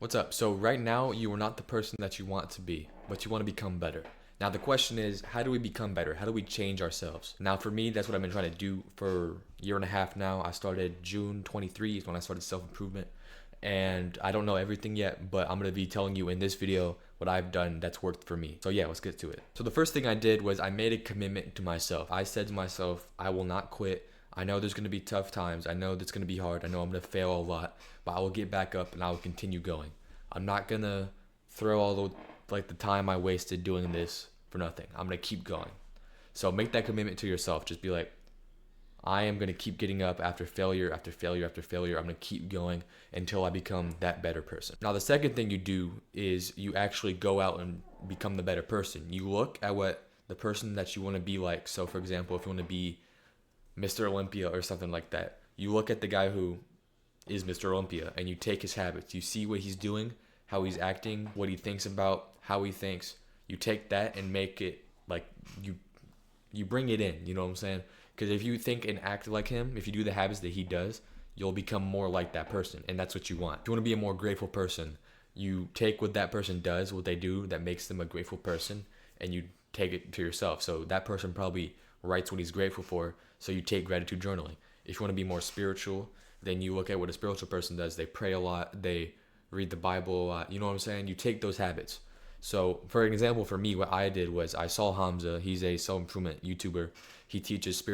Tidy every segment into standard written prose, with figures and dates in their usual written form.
What's up? So right now you are not the person that you want to be, but you want to become better. Now the question is, how do we become better? How do we change ourselves? Now for me, that's what I've been trying to do for a year and a half now. I started June 23 is when I started self-improvement. And I don't know everything yet, but I'm going to be telling you in this video what I've done that's worked for me. So yeah, let's get to it. So the first thing I did was I made a commitment to myself. I said to myself, I will not quit. I know there's going to be tough times. I know that's going to be hard. I know I'm going to fail a lot, but I will get back up and I will continue going. I'm not going to throw all the time I wasted doing this for nothing. I'm going to keep going. So make that commitment to yourself. Just be like, I am going to keep getting up after failure, after failure, after failure. I'm going to keep going until I become that better person. Now, the second thing you do is you actually go out and become the better person. You look at what the person that you want to be like. So, for example, if you want to be Mr. Olympia or something like that, you look at the guy who is Mr. Olympia and you take his habits. You see what he's doing, how he's acting, what he thinks about, how he thinks. You take that and make it like you bring it in, you know what I'm saying? Because if you think and act like him, if you do the habits that he does, you'll become more like that person, and that's what you want. If you want to be a more grateful person, you take what that person does, what they do that makes them a grateful person, and you take it to yourself. So that person probably writes what he's grateful for, so you take gratitude journaling. If you want to be more spiritual, then you look at what a spiritual person does. They pray a lot, they read the Bible a lot, you know what I'm saying? You take those habits. So, for an example, for me, what I did was I saw Hamza. He's a self-improvement YouTuber. He teaches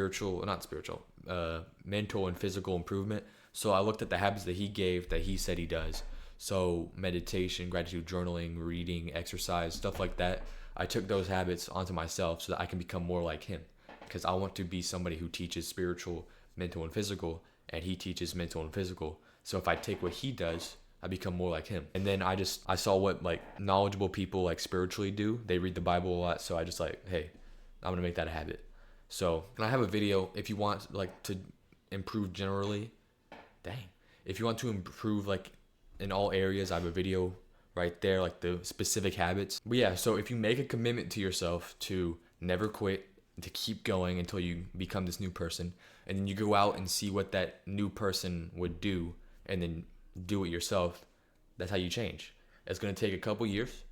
mental and physical improvement. So I looked at the habits that he gave that he said he does. So meditation, gratitude journaling, reading, exercise, stuff like that. I took those habits onto myself so that I can become more like him. Because I want to be somebody who teaches spiritual, mental, and physical, and he teaches mental and physical. So if I take what he does, I become more like him. And then I saw what like knowledgeable people like spiritually do. They read the Bible a lot, so I just like, hey, I'm gonna make that a habit. So, and I have a video if you want like to improve generally. Dang. If you want to improve like in all areas, I have a video right there, like the specific habits. But yeah, so if you make a commitment to yourself to never quit, to keep going until you become this new person, and then you go out and see what that new person would do, and then do it yourself, that's how you change. It's going to take a couple years,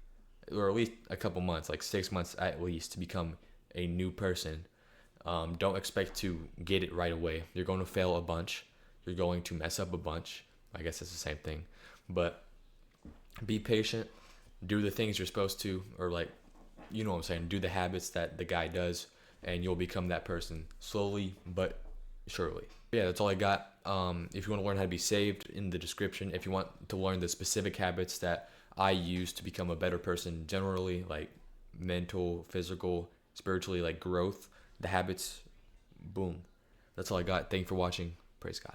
or at least a couple months, like 6 months at least, to become a new person. Don't expect to get it right away. You're going to fail a bunch. You're going to mess up a bunch. I guess it's the same thing. But be patient. Do the things you're supposed to, or like, you know what I'm saying, do the habits that the guy does, and you'll become that person slowly but surely. Yeah, that's all I got. If you want to learn how to be saved, in the description. If you want to learn the specific habits that I use to become a better person generally, like mental, physical, spiritually, like growth, the habits, boom. That's all I got. Thank you for watching. Praise God.